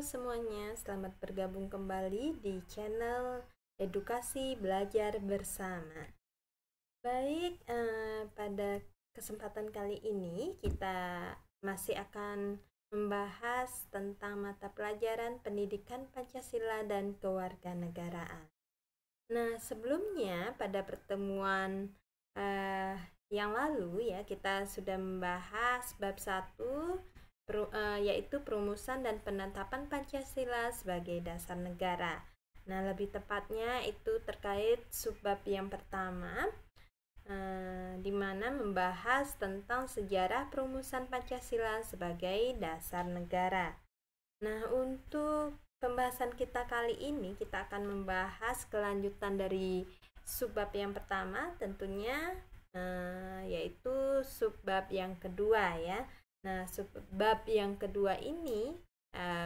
semuanya, selamat bergabung kembali di channel Edukasi Belajar Bersama. Baik, pada kesempatan kali ini kita masih akan membahas tentang mata pelajaran pendidikan Pancasila dan kewarganegaraan. Nah, sebelumnya pada pertemuan yang lalu ya, kita sudah membahas bab 1 yaitu perumusan dan penetapan Pancasila sebagai dasar negara. Nah, lebih tepatnya itu terkait subbab yang pertama, di mana membahas tentang sejarah perumusan Pancasila sebagai dasar negara. Nah, untuk pembahasan kita kali ini, kita akan membahas kelanjutan dari subbab yang pertama, tentunya yaitu subbab yang kedua ya. Nah, subbab yang kedua ini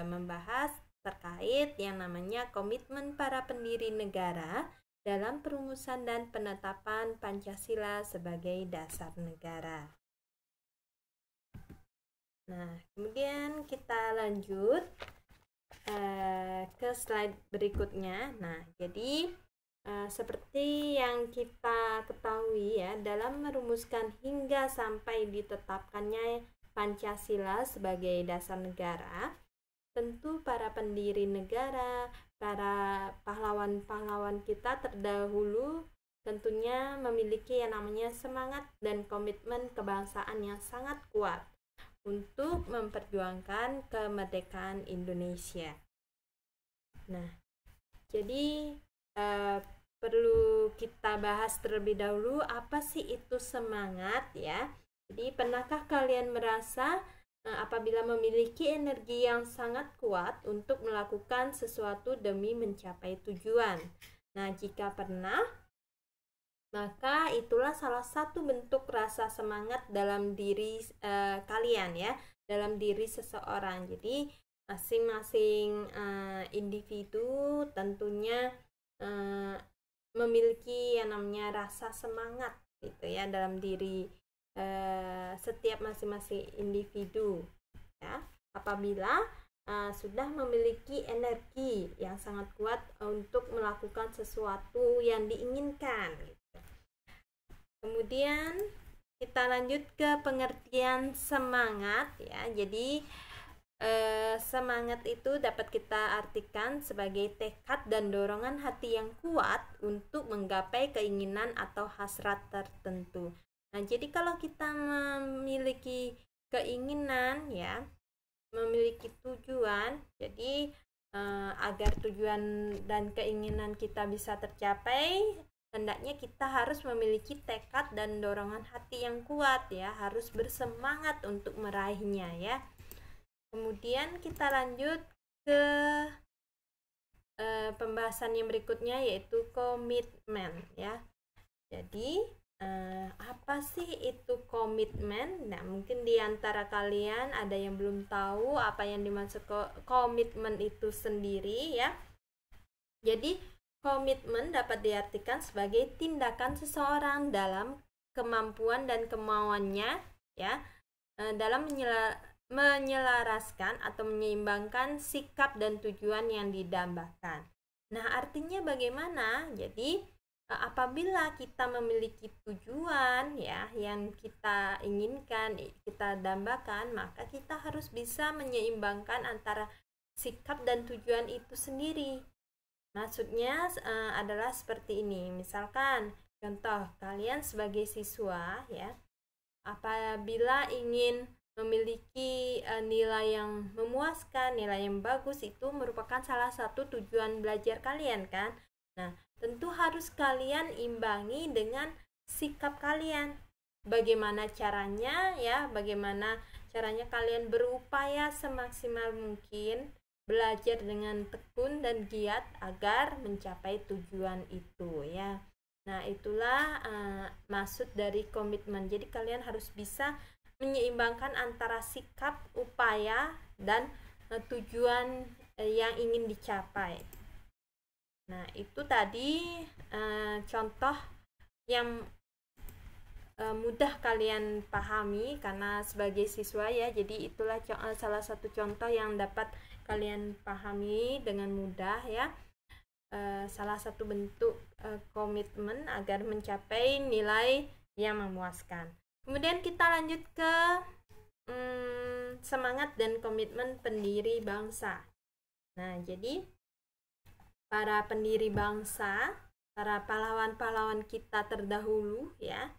membahas terkait yang namanya komitmen para pendiri negara dalam perumusan dan penetapan Pancasila sebagai dasar negara. Nah, kemudian kita lanjut ke slide berikutnya. Nah, jadi seperti yang kita ketahui ya, dalam merumuskan hingga sampai ditetapkannya Pancasila sebagai dasar negara, tentu para pendiri negara, para pahlawan-pahlawan kita terdahulu tentunya memiliki yang namanya semangat dan komitmen kebangsaan yang sangat kuat untuk memperjuangkan kemerdekaan Indonesia. Nah, jadi perlu kita bahas terlebih dahulu apa sih itu semangat ya. Jadi pernahkah kalian merasa apabila memiliki energi yang sangat kuat untuk melakukan sesuatu demi mencapai tujuan? Nah, jika pernah, maka itulah salah satu bentuk rasa semangat dalam diri kalian ya, dalam diri seseorang. Jadi masing-masing individu tentunya memiliki yang namanya rasa semangat gitu ya dalam diri setiap masing-masing individu ya, apabila sudah memiliki energi yang sangat kuat untuk melakukan sesuatu yang diinginkan gitu. Kemudian kita lanjut ke pengertian semangat ya. Jadi semangat itu dapat kita artikan sebagai tekad dan dorongan hati yang kuat untuk menggapai keinginan atau hasrat tertentu. Nah, jadi kalau kita memiliki keinginan ya, memiliki tujuan, jadi agar tujuan dan keinginan kita bisa tercapai, hendaknya kita harus memiliki tekad dan dorongan hati yang kuat ya, harus bersemangat untuk meraihnya ya. Kemudian kita lanjut ke pembahasan yang berikutnya yaitu komitmen ya. Jadi apa sih itu komitmen? Nah, mungkin di antara kalian ada yang belum tahu apa yang dimaksud komitmen itu sendiri ya. Jadi komitmen dapat diartikan sebagai tindakan seseorang dalam kemampuan dan kemauannya ya, dalam menyelaraskan atau menyeimbangkan sikap dan tujuan yang didambakan. Nah, artinya bagaimana? Jadi apabila kita memiliki tujuan ya yang kita inginkan, kita dambakan, maka kita harus bisa menyeimbangkan antara sikap dan tujuan itu sendiri. Maksudnya adalah seperti ini. Misalkan contoh, kalian sebagai siswa ya, apabila ingin memiliki nilai yang memuaskan, nilai yang bagus, itu merupakan salah satu tujuan belajar kalian kan. Nah, tentu harus kalian imbangi dengan sikap kalian. Bagaimana caranya ya? Bagaimana caranya kalian berupaya semaksimal mungkin belajar dengan tekun dan giat agar mencapai tujuan itu ya. Nah, itulah maksud dari komitmen. Jadi kalian harus bisa menyeimbangkan antara sikap, upaya, dan tujuan yang ingin dicapai. Nah, itu tadi contoh yang mudah kalian pahami karena sebagai siswa ya. Jadi itulah salah satu contoh yang dapat kalian pahami dengan mudah ya. Salah satu bentuk komitmen agar mencapai nilai yang memuaskan. Kemudian kita lanjut ke semangat dan komitmen pendiri bangsa. Nah, jadi para pendiri bangsa, para pahlawan-pahlawan kita terdahulu ya,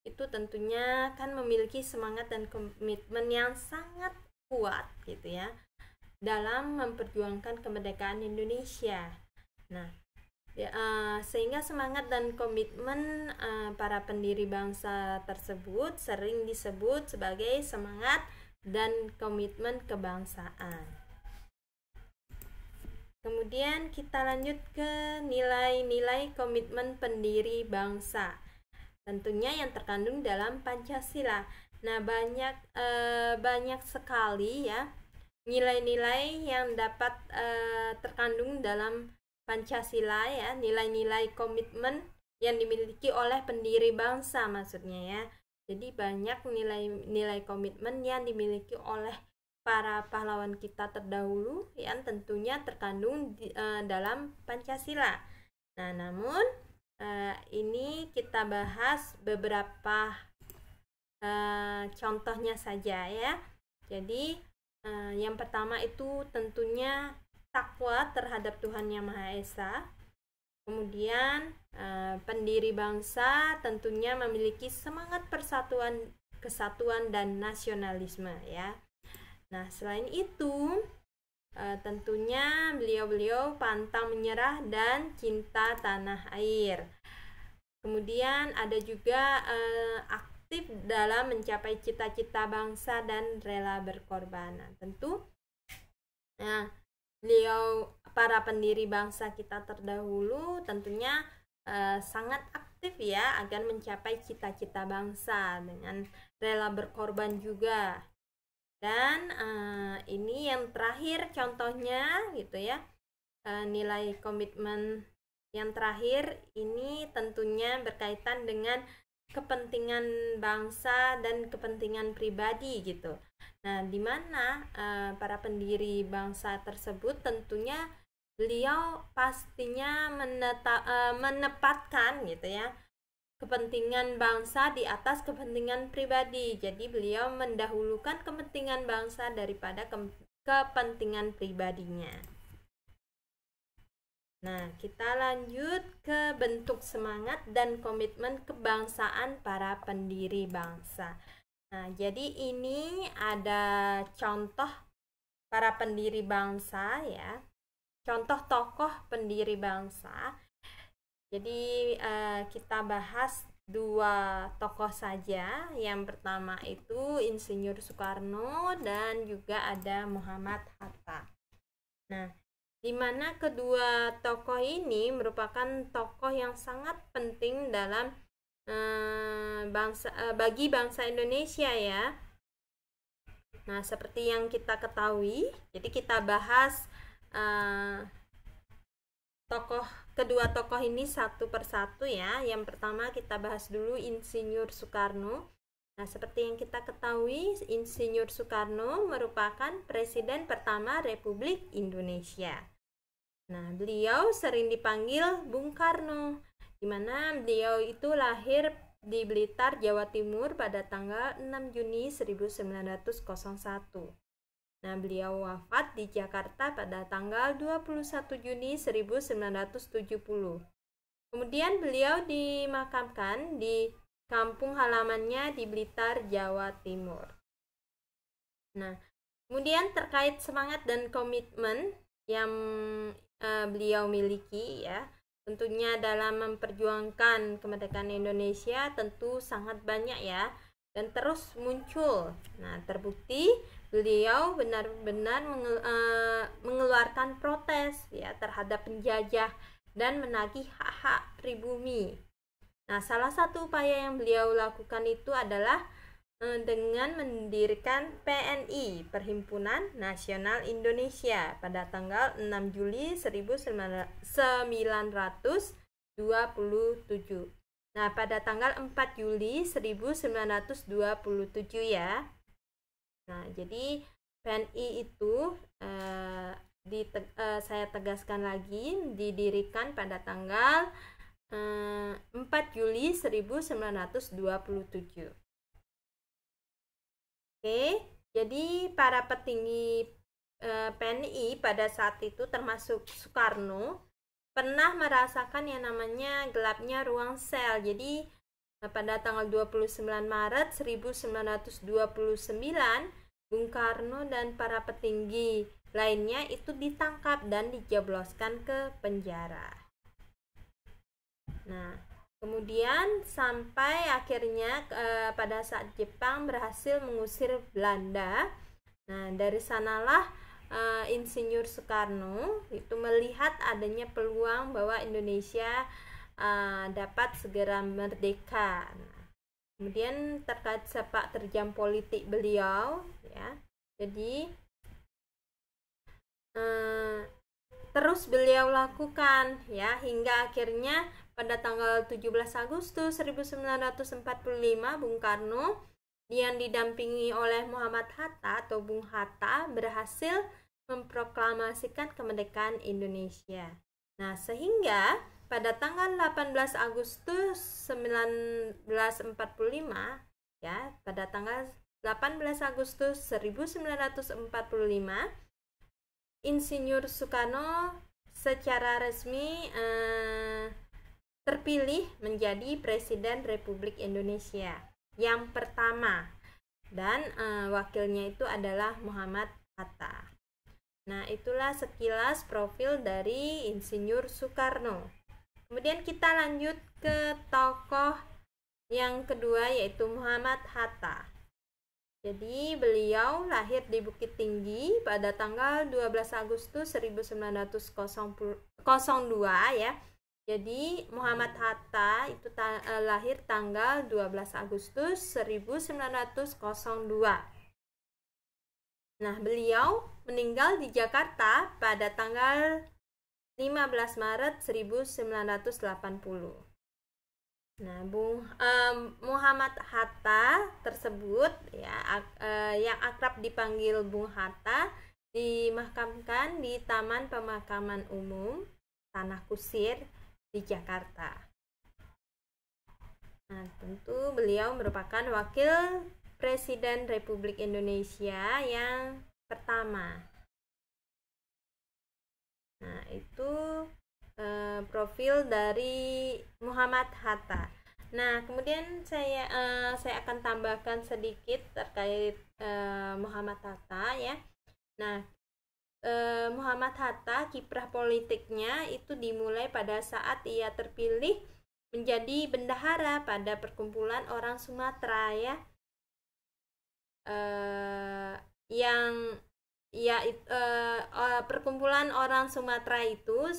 itu tentunya kan memiliki semangat dan komitmen yang sangat kuat gitu ya dalam memperjuangkan kemerdekaan Indonesia. Nah, sehingga semangat dan komitmen para pendiri bangsa tersebut sering disebut sebagai semangat dan komitmen kebangsaan. Kemudian kita lanjut ke nilai-nilai komitmen pendiri bangsa. Tentunya yang terkandung dalam Pancasila. Nah, banyak sekali ya nilai-nilai yang dapat terkandung dalam Pancasila ya, nilai-nilai komitmen yang dimiliki oleh pendiri bangsa maksudnya ya. Jadi banyak nilai-nilai komitmen yang dimiliki oleh para pahlawan kita terdahulu yang tentunya terkandung dalam Pancasila. Nah, namun ini kita bahas beberapa contohnya saja ya. Jadi yang pertama itu tentunya takwa terhadap Tuhan Yang Maha Esa. Kemudian pendiri bangsa tentunya memiliki semangat persatuan, kesatuan dan nasionalisme ya. Nah, selain itu tentunya beliau-beliau pantang menyerah dan cinta tanah air. Kemudian ada juga aktif dalam mencapai cita-cita bangsa dan rela berkorban. Nah, tentu beliau para pendiri bangsa kita terdahulu tentunya sangat aktif ya agar mencapai cita-cita bangsa dengan rela berkorban juga. Dan ini yang terakhir contohnya gitu ya, nilai komitmen yang terakhir ini tentunya berkaitan dengan kepentingan bangsa dan kepentingan pribadi gitu. Nah, di mana para pendiri bangsa tersebut tentunya beliau pastinya menempatkan gitu ya kepentingan bangsa di atas kepentingan pribadi. Jadi beliau mendahulukan kepentingan bangsa daripada kepentingan pribadinya. Nah, kita lanjut ke bentuk semangat dan komitmen kebangsaan para pendiri bangsa. Nah, jadi ini ada contoh para pendiri bangsa ya. Contoh tokoh pendiri bangsa. Jadi kita bahas dua tokoh saja. Yang pertama itu Insinyur Soekarno dan juga ada Muhammad Hatta. Nah, di mana kedua tokoh ini merupakan tokoh yang sangat penting dalam bagi bangsa Indonesia ya. Nah, seperti yang kita ketahui, jadi kita bahas kedua tokoh ini satu persatu ya. Yang pertama kita bahas dulu Insinyur Soekarno. Nah, seperti yang kita ketahui, Insinyur Soekarno merupakan presiden pertama Republik Indonesia. Nah, beliau sering dipanggil Bung Karno, di mana beliau itu lahir di Blitar, Jawa Timur pada tanggal 6 Juni 1901. Nah, beliau wafat di Jakarta pada tanggal 21 Juni 1970. Kemudian beliau dimakamkan di kampung halamannya di Blitar, Jawa Timur. Nah, kemudian terkait semangat dan komitmen yang beliau miliki ya, tentunya dalam memperjuangkan kemerdekaan Indonesia tentu sangat banyak ya dan terus muncul. Nah, terbukti beliau benar-benar mengeluarkan protes ya terhadap penjajah dan menagih hak-hak pribumi. Nah, salah satu upaya yang beliau lakukan itu adalah dengan mendirikan PNI, Perhimpunan Nasional Indonesia, pada tanggal 6 Juli 1927. Nah, pada tanggal 4 Juli 1927 ya. Nah, jadi PNI itu saya tegaskan lagi, didirikan pada tanggal 4 Juli 1927. Oke, jadi para petinggi PNI pada saat itu termasuk Soekarno pernah merasakan yang namanya gelapnya ruang sel. Jadi pada tanggal 29 Maret 1929 Bung Karno dan para petinggi lainnya itu ditangkap dan dijebloskan ke penjara. Nah, kemudian sampai akhirnya pada saat Jepang berhasil mengusir Belanda. Nah, dari sanalah Insinyur Soekarno itu melihat adanya peluang bahwa Indonesia dapat segera merdeka. Nah, kemudian terkait sepak terjang politik beliau, ya, jadi terus beliau lakukan, ya, hingga akhirnya pada tanggal 17 Agustus 1945 Bung Karno yang didampingi oleh Muhammad Hatta atau Bung Hatta berhasil memproklamasikan kemerdekaan Indonesia. Nah, sehingga pada tanggal 18 Agustus 1945 ya, pada tanggal 18 Agustus 1945 Insinyur Soekarno secara resmi terpilih menjadi Presiden Republik Indonesia yang pertama, dan wakilnya itu adalah Muhammad Hatta. Nah, itulah sekilas profil dari Insinyur Soekarno. Kemudian kita lanjut ke tokoh yang kedua, yaitu Muhammad Hatta. Jadi beliau lahir di Bukit Tinggi pada tanggal 12 Agustus 1902 ya. Jadi Muhammad Hatta itu lahir tanggal 12 Agustus 1902. Nah, beliau meninggal di Jakarta pada tanggal 15 Maret 1980. Nah, Muhammad Hatta tersebut ya, yang akrab dipanggil Bung Hatta, dimakamkan di Taman Pemakaman Umum Tanah Kusir di Jakarta. Nah, tentu beliau merupakan wakil Presiden Republik Indonesia yang pertama. Nah, itu profil dari Muhammad Hatta. Nah, kemudian saya akan tambahkan sedikit terkait Muhammad Hatta ya. Nah, Muhammad Hatta, kiprah politiknya itu dimulai pada saat ia terpilih menjadi bendahara pada perkumpulan orang Sumatera ya, perkumpulan orang Sumatera itu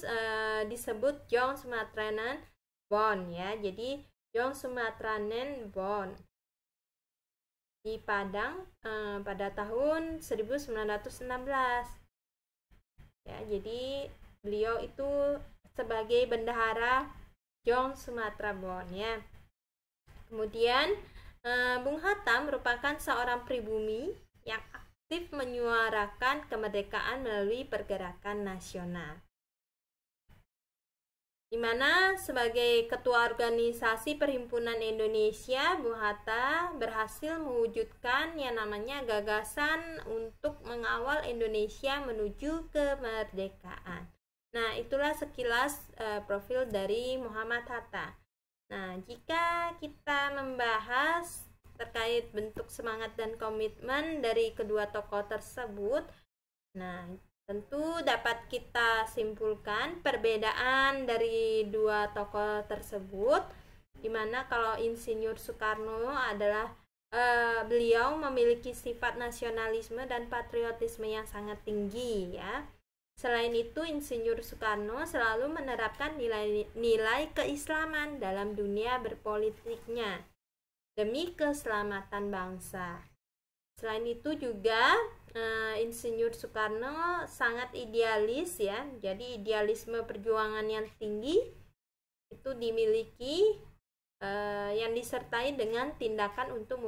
disebut Jong Sumatranen Bond ya. Jadi Jong Sumatranen Bond di Padang pada tahun 1916. Ya, jadi beliau itu sebagai bendahara Jong Sumatra Bond ya. Kemudian Bung Hatta merupakan seorang pribumi yang aktif menyuarakan kemerdekaan melalui pergerakan nasional, di mana sebagai ketua organisasi Perhimpunan Indonesia, Bung Hatta berhasil mewujudkan yang namanya gagasan untuk mengawal Indonesia menuju kemerdekaan. Nah, itulah sekilas profil dari Muhammad Hatta. Nah, jika kita membahas terkait bentuk semangat dan komitmen dari kedua tokoh tersebut, nah, tentu dapat kita simpulkan perbedaan dari dua tokoh tersebut, dimana kalau Insinyur Soekarno adalah beliau memiliki sifat nasionalisme dan patriotisme yang sangat tinggi ya. Selain itu, Insinyur Soekarno selalu menerapkan nilai keislaman dalam dunia berpolitiknya demi keselamatan bangsa. Selain itu juga Insinyur Soekarno sangat idealis ya. Jadi idealisme perjuangan yang tinggi itu dimiliki yang disertai dengan tindakan untuk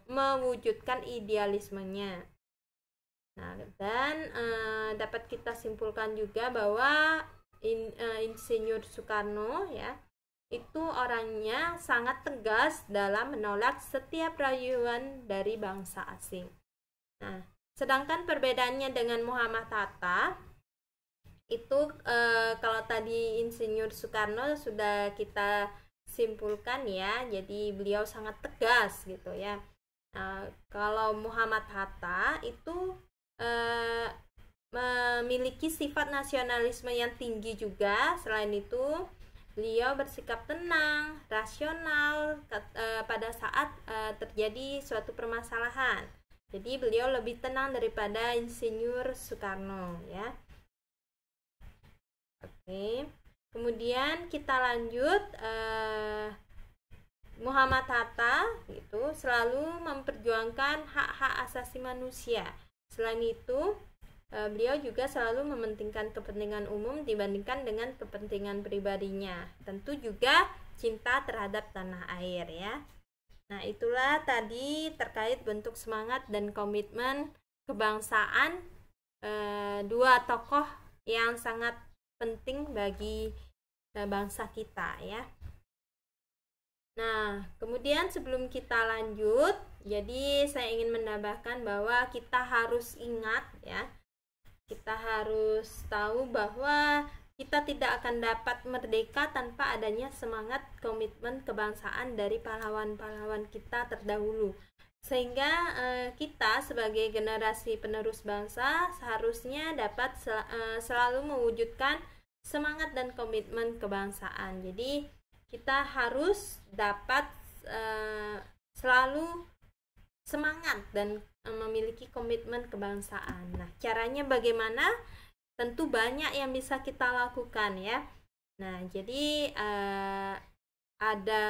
mewujudkan idealismenya. Nah, dan dapat kita simpulkan juga bahwa Insinyur Soekarno ya itu orangnya sangat tegas dalam menolak setiap rayuan dari bangsa asing. Nah, sedangkan perbedaannya dengan Muhammad Hatta itu kalau tadi Insinyur Soekarno sudah kita simpulkan ya, jadi beliau sangat tegas gitu ya. Nah, kalau Muhammad Hatta itu memiliki sifat nasionalisme yang tinggi juga. Selain itu, beliau bersikap tenang, rasional pada saat terjadi suatu permasalahan. Jadi beliau lebih tenang daripada Insinyur Soekarno ya. Oke. Kemudian kita lanjut, Muhammad Hatta itu selalu memperjuangkan hak-hak asasi manusia. Selain itu, beliau juga selalu mementingkan kepentingan umum dibandingkan dengan kepentingan pribadinya. Tentu juga cinta terhadap tanah air ya. Nah, itulah tadi terkait bentuk semangat dan komitmen kebangsaan dua tokoh yang sangat penting bagi bangsa kita ya. Nah, kemudian sebelum kita lanjut, jadi saya ingin menambahkan bahwa kita harus ingat ya, kita harus tahu bahwa kita tidak akan dapat merdeka tanpa adanya semangat komitmen kebangsaan dari pahlawan-pahlawan kita terdahulu. Sehingga kita sebagai generasi penerus bangsa seharusnya dapat selalu mewujudkan semangat dan komitmen kebangsaan. Jadi kita harus dapat selalu semangat dan memiliki komitmen kebangsaan. Nah, caranya bagaimana? Tentu banyak yang bisa kita lakukan ya. Nah, jadi ada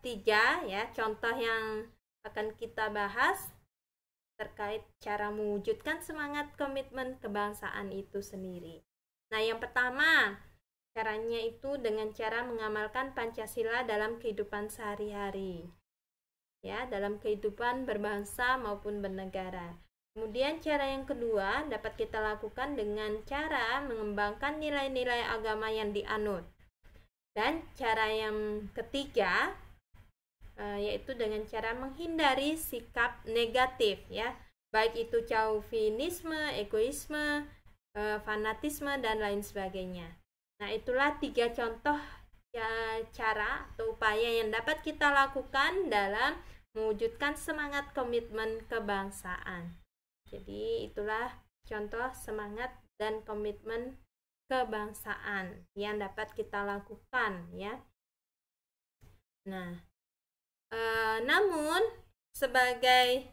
3 ya contoh yang akan kita bahas terkait cara mewujudkan semangat komitmen kebangsaan itu sendiri. Nah, yang pertama, caranya itu dengan cara mengamalkan Pancasila dalam kehidupan sehari-hari. Ya, dalam kehidupan berbangsa maupun bernegara. Kemudian cara yang kedua dapat kita lakukan dengan cara mengembangkan nilai-nilai agama yang dianut. Dan cara yang ketiga yaitu dengan cara menghindari sikap negatif ya, baik itu chauvinisme, egoisme, fanatisme dan lain sebagainya. Nah, itulah 3 contoh cara atau upaya yang dapat kita lakukan dalam mewujudkan semangat komitmen kebangsaan. Jadi itulah contoh semangat dan komitmen kebangsaan yang dapat kita lakukan ya. Nah, namun sebagai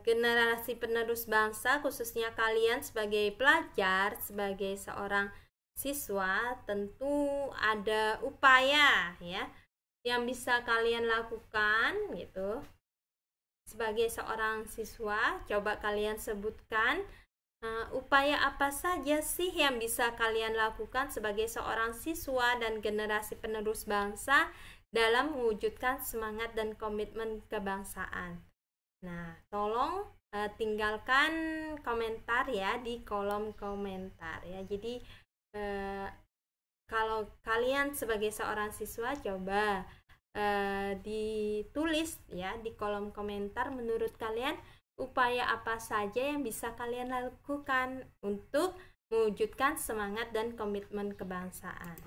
generasi penerus bangsa, khususnya kalian sebagai pelajar, sebagai seorang siswa, tentu ada upaya ya yang bisa kalian lakukan gitu. Sebagai seorang siswa, coba kalian sebutkan upaya apa saja sih yang bisa kalian lakukan sebagai seorang siswa dan generasi penerus bangsa dalam mewujudkan semangat dan komitmen kebangsaan. Nah, tolong tinggalkan komentar ya di kolom komentar ya. Jadi kalau kalian sebagai seorang siswa, coba ditulis ya di kolom komentar menurut kalian upaya apa saja yang bisa kalian lakukan untuk mewujudkan semangat dan komitmen kebangsaan.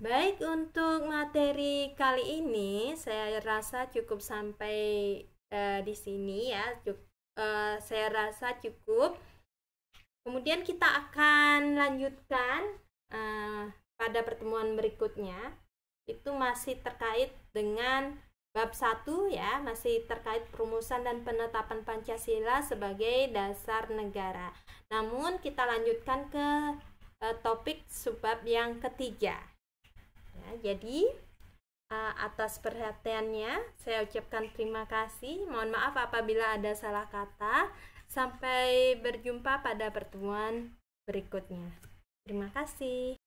Baik, untuk materi kali ini saya rasa cukup sampai di sini ya. Saya rasa cukup. Kemudian kita akan lanjutkan pada pertemuan berikutnya. Itu masih terkait dengan bab 1 ya, masih terkait perumusan dan penetapan Pancasila sebagai dasar negara. Namun kita lanjutkan ke topik subbab yang ketiga. Ya, jadi atas perhatiannya saya ucapkan terima kasih. Mohon maaf apabila ada salah kata. Sampai berjumpa pada pertemuan berikutnya. Terima kasih.